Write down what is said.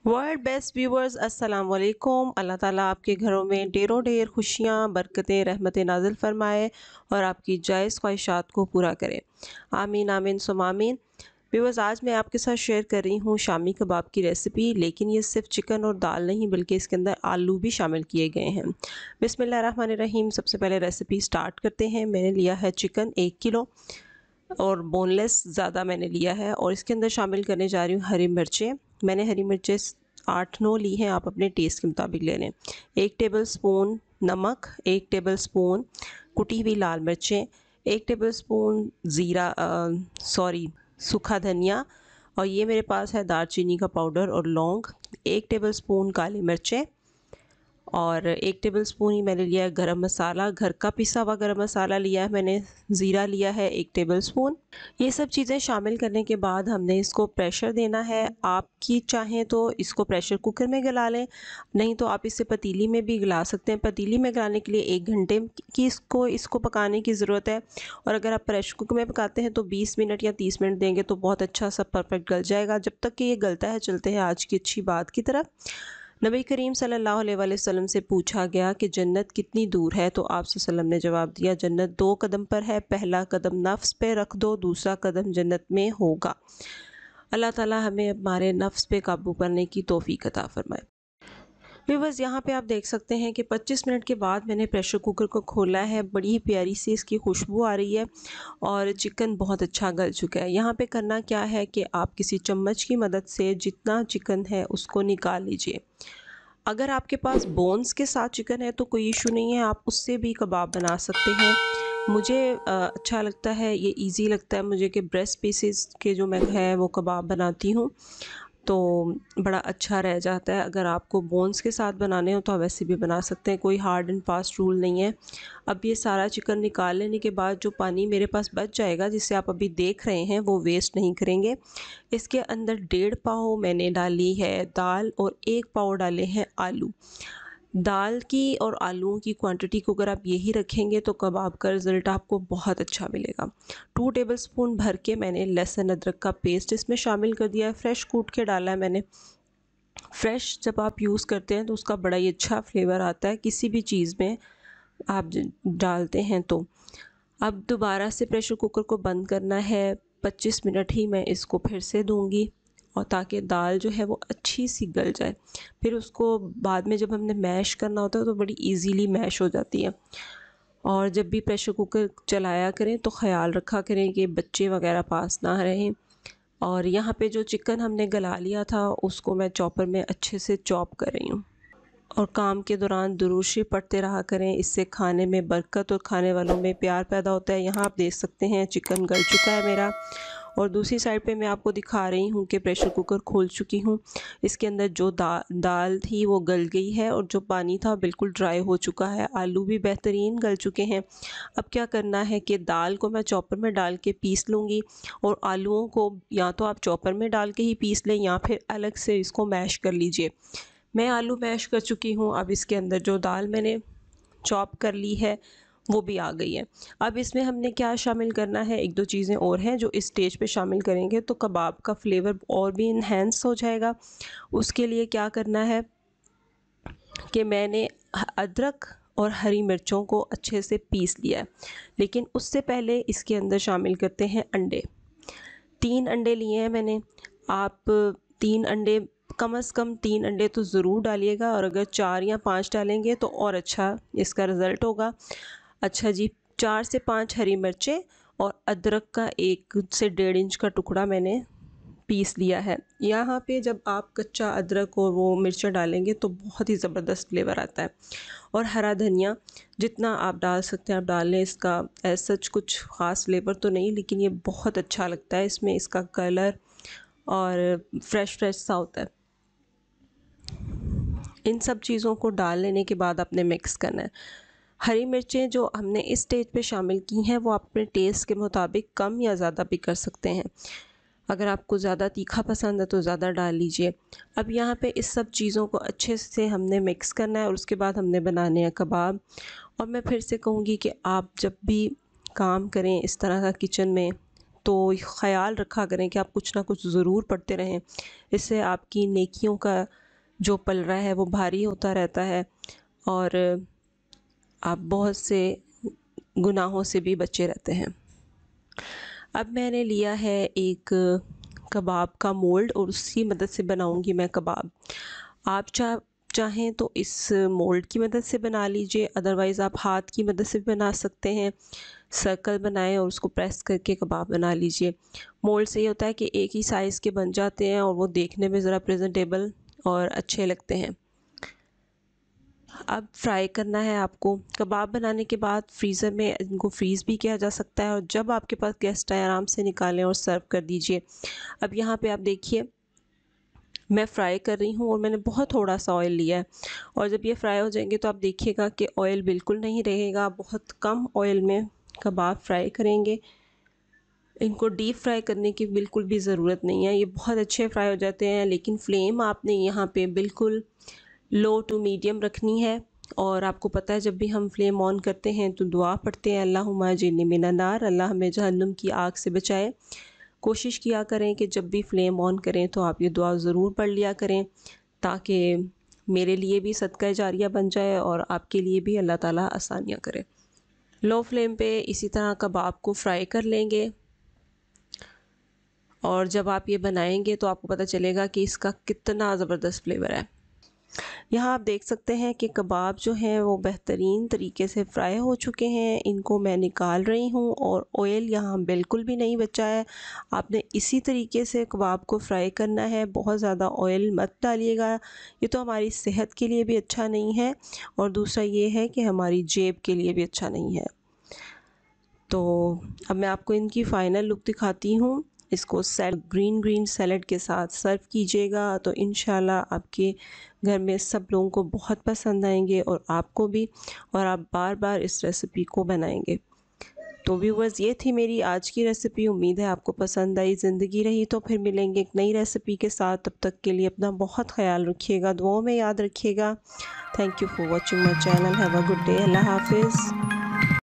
World best viewers अस्सलाम वालेकुम। अल्लाह ताला आपके घरों में ढेरों ढेर खुशियाँ बरकतें रहमतें नाजिल फरमाए और आपकी जायज़ ख्वाहिशात को पूरा करे। आमीन आमीन सुम आमीन। व्यूवर्स, आज मैं आपके साथ शेयर कर रही हूँ शामी कबाब की रेसिपी, लेकिन ये सिर्फ चिकन और दाल नहीं बल्कि इसके अंदर आलू भी शामिल किए गए हैं। बिस्मिल्लाहिर्रहमानिर्रहीम। सबसे पहले रेसिपी स्टार्ट करते हैं। मैंने लिया है चिकन 1 किलो और बोनलेस ज़्यादा मैंने लिया है, और इसके अंदर शामिल करने जा रही हूँ हरी मिर्चें। मैंने हरी मिर्चें 8-9 ली हैं, आप अपने टेस्ट के मुताबिक ले लें। 1 टेबल स्पून नमक, 1 टेबल स्पून कुटी हुई लाल मिर्चें, 1 टेबल स्पून ज़ीरा सूखा धनिया, और ये मेरे पास है दालचीनी का पाउडर और लौंग। 1 टेबल स्पून काली मिर्चें और 1 टेबल स्पून ही मैंने लिया है गरम मसाला, घर का पिसा हुआ गरम मसाला लिया है मैंने। ज़ीरा लिया है 1 टेबल स्पून। ये सब चीज़ें शामिल करने के बाद हमने इसको प्रेशर देना है। आपकी चाहें तो इसको प्रेशर कुकर में गला लें, नहीं तो आप इसे पतीली में भी गला सकते हैं। पतीली में गलाने के लिए 1 घंटे की इसको पकाने की ज़रूरत है, और अगर आप प्रेशर कुकर में पकाते हैं तो 20 मिनट या 30 मिनट देंगे तो बहुत अच्छा सा परफेक्ट गल जाएगा। जब तक कि ये गलता है चलते हैं आज की अच्छी बात की तरफ। नबी करीम सल्लल्लाहु अलैहि वसल्लम से पूछा गया कि जन्नत कितनी दूर है, तो आप सल्लल्लाहु ने जवाब दिया, जन्नत 2 कदम पर है। पहला कदम नफ्स पे रख दो, दूसरा कदम जन्नत में होगा। अल्लाह ताला हमें हमारे नफ्स पे काबू करने की तौफीक अता फरमाए। व्यूअर्स, यहाँ पे आप देख सकते हैं कि 25 मिनट के बाद मैंने प्रेशर कुकर को खोला है। बड़ी ही प्यारी सी इसकी खुशबू आ रही है और चिकन बहुत अच्छा गल चुका है। यहाँ पे करना क्या है कि आप किसी चम्मच की मदद से जितना चिकन है उसको निकाल लीजिए। अगर आपके पास बोन्स के साथ चिकन है तो कोई इशू नहीं है, आप उससे भी कबाब बना सकते हैं। मुझे अच्छा लगता है, ये इजी लगता है मुझे कि ब्रेस्ट पीसेस के जो मैं है वो कबाब बनाती हूँ, तो बड़ा अच्छा रह जाता है। अगर आपको बोन्स के साथ बनाने हो तो आप वैसे भी बना सकते हैं, कोई हार्ड एंड फास्ट रूल नहीं है। अब ये सारा चिकन निकाल लेने के बाद जो पानी मेरे पास बच जाएगा, जिसे आप अभी देख रहे हैं, वो वेस्ट नहीं करेंगे। इसके अंदर 1.5 पाव मैंने डाली है दाल और 1 पाव डाले हैं आलू। दाल की और आलूओं की क्वांटिटी को अगर आप यही रखेंगे तो कबाब का रिज़ल्ट आपको बहुत अच्छा मिलेगा। 2 टेबलस्पून भर के मैंने लहसुन अदरक का पेस्ट इसमें शामिल कर दिया है, फ्रेश कूट के डाला है मैंने। फ्रेश जब आप यूज़ करते हैं तो उसका बड़ा ही अच्छा फ्लेवर आता है किसी भी चीज़ में आप डालते हैं तो। अब दोबारा से प्रेशर कुकर को बंद करना है। 25 मिनट ही मैं इसको फिर से दूंगी, और ताकि दाल जो है वो अच्छी सी गल जाए। फिर उसको बाद में जब हमने मैश करना होता है तो बड़ी इजीली मैश हो जाती है। और जब भी प्रेशर कुकर चलाया करें तो ख़याल रखा करें कि बच्चे वगैरह पास ना रहें। और यहाँ पे जो चिकन हमने गला लिया था उसको मैं चॉपर में अच्छे से चॉप कर रही हूँ। और काम के दौरान दुरूद शरीफ पढ़ते रहा करें, इससे खाने में बरकत और खाने वालों में प्यार पैदा होता है। यहाँ आप देख सकते हैं चिकन गल चुका है मेरा, और दूसरी साइड पे मैं आपको दिखा रही हूँ कि प्रेशर कुकर खोल चुकी हूँ। इसके अंदर जो दाल थी वो गल गई है, और जो पानी था बिल्कुल ड्राई हो चुका है। आलू भी बेहतरीन गल चुके हैं। अब क्या करना है कि दाल को मैं चॉपर में डाल के पीस लूँगी, और आलूओं को या तो आप चॉपर में डाल के ही पीस लें या फिर अलग से इसको मैश कर लीजिए। मैं आलू मैश कर चुकी हूँ। अब इसके अंदर जो दाल मैंने चॉप कर ली है वो भी आ गई है। अब इसमें हमने क्या शामिल करना है, 1-2 चीज़ें और हैं जो इस स्टेज पे शामिल करेंगे तो कबाब का फ्लेवर और भी इन्हेंस हो जाएगा। उसके लिए क्या करना है कि मैंने अदरक और हरी मिर्चों को अच्छे से पीस लिया है, लेकिन उससे पहले इसके अंदर शामिल करते हैं अंडे। 3 अंडे लिए हैं मैंने। आप 3 अंडे, कम से कम 3 अंडे तो ज़रूर डालिएगा, और अगर 4 या 5 डालेंगे तो और अच्छा इसका रिज़ल्ट होगा। अच्छा जी, 4 से 5 हरी मिर्चें और अदरक का 1 से 1.5 इंच का टुकड़ा मैंने पीस लिया है। यहाँ पे जब आप कच्चा अदरक और वो मिर्चा डालेंगे तो बहुत ही ज़बरदस्त फ्लेवर आता है। और हरा धनिया जितना आप डाल सकते हैं आप डाल लें। इसका एज सच कुछ ख़ास फ्लेवर तो नहीं, लेकिन ये बहुत अच्छा लगता है, इसमें इसका कलर और फ्रेश फ्रेश सा होता है। इन सब चीज़ों को डाल लेने के बाद आपने मिक्स करना है। हरी मिर्चें जो हमने इस स्टेज पे शामिल की हैं वो आप अपने टेस्ट के मुताबिक कम या ज़्यादा भी कर सकते हैं। अगर आपको ज़्यादा तीखा पसंद है तो ज़्यादा डाल लीजिए। अब यहाँ पे इस सब चीज़ों को अच्छे से हमने मिक्स करना है, और उसके बाद हमने बनाने हैं कबाब। और मैं फिर से कहूँगी कि आप जब भी काम करें इस तरह का किचन में, तो ख़याल रखा करें कि आप कुछ ना कुछ ज़रूर पढ़ते रहें। इससे आपकी नेकियों का जो पलड़ा है वो भारी होता रहता है और आप बहुत से गुनाहों से भी बचे रहते हैं। अब मैंने लिया है एक कबाब का मोल्ड और उसकी मदद से बनाऊंगी मैं कबाब। आप चाहें तो इस मोल्ड की मदद से बना लीजिए, अदरवाइज़ आप हाथ की मदद से भी बना सकते हैं। सर्कल बनाएं और उसको प्रेस करके कबाब बना लीजिए। मोल्ड से ये होता है कि एक ही साइज़ के बन जाते हैं और वो देखने में ज़रा प्रेजेंटेबल और अच्छे लगते हैं। अब फ्राई करना है आपको। कबाब बनाने के बाद फ्रीज़र में इनको फ्रीज़ भी किया जा सकता है और जब आपके पास गेस्ट आए आराम से निकालें और सर्व कर दीजिए। अब यहाँ पे आप देखिए मैं फ्राई कर रही हूँ और मैंने बहुत थोड़ा सा ऑयल लिया है और जब ये फ्राई हो जाएंगे तो आप देखिएगा कि ऑयल बिल्कुल नहीं रहेगा, बहुत कम ऑयल में कबाब फ्राई करेंगे। इनको डीप फ्राई करने की बिल्कुल भी ज़रूरत नहीं है, ये बहुत अच्छे फ्राई हो जाते हैं। लेकिन फ्लेम आपने यहाँ पे बिल्कुल लो टू मीडियम रखनी है। और आपको पता है जब भी हम फ्लेम ऑन करते हैं तो दुआ पढ़ते हैं, अल्लाहुम्मा अजिरनी मिनन नार, अल्लाह हमें जहन्नुम की आग से बचाए। कोशिश किया करें कि जब भी फ्लेम ऑन करें तो आप ये दुआ ज़रूर पढ़ लिया करें ताकि मेरे लिए भी सदका जारिया बन जाए और आपके लिए भी अल्लाह ताला आसानियाँ करे। लो फ्लेम पे इसी तरह कबाब को फ्राई कर लेंगे और जब आप ये बनाएंगे तो आपको पता चलेगा कि इसका कितना ज़बरदस्त फ्लेवर है। यहाँ आप देख सकते हैं कि कबाब जो हैं वो बेहतरीन तरीके से फ्राई हो चुके हैं। इनको मैं निकाल रही हूँ और ऑयल यहाँ बिल्कुल भी नहीं बचा है। आपने इसी तरीके से कबाब को फ्राई करना है, बहुत ज़्यादा ऑयल मत डालिएगा। ये तो हमारी सेहत के लिए भी अच्छा नहीं है और दूसरा ये है कि हमारी जेब के लिए भी अच्छा नहीं है। तो अब मैं आपको इनकी फ़ाइनल लुक दिखाती हूँ। इसको ग्रीन सैलड के साथ सर्व कीजिएगा तो इंशाल्लाह आपके घर में सब लोगों को बहुत पसंद आएंगे और आपको भी, और आप बार बार इस रेसिपी को बनाएंगे। तो व्यूवर्स, ये थी मेरी आज की रेसिपी। उम्मीद है आपको पसंद आई। ज़िंदगी रही तो फिर मिलेंगे एक नई रेसिपी के साथ। तब तक के लिए अपना बहुत ख्याल रखिएगा, दुआओं में याद रखिएगा। Thank you for watching my channel. Have a good day. अल्लाह हाफिज़।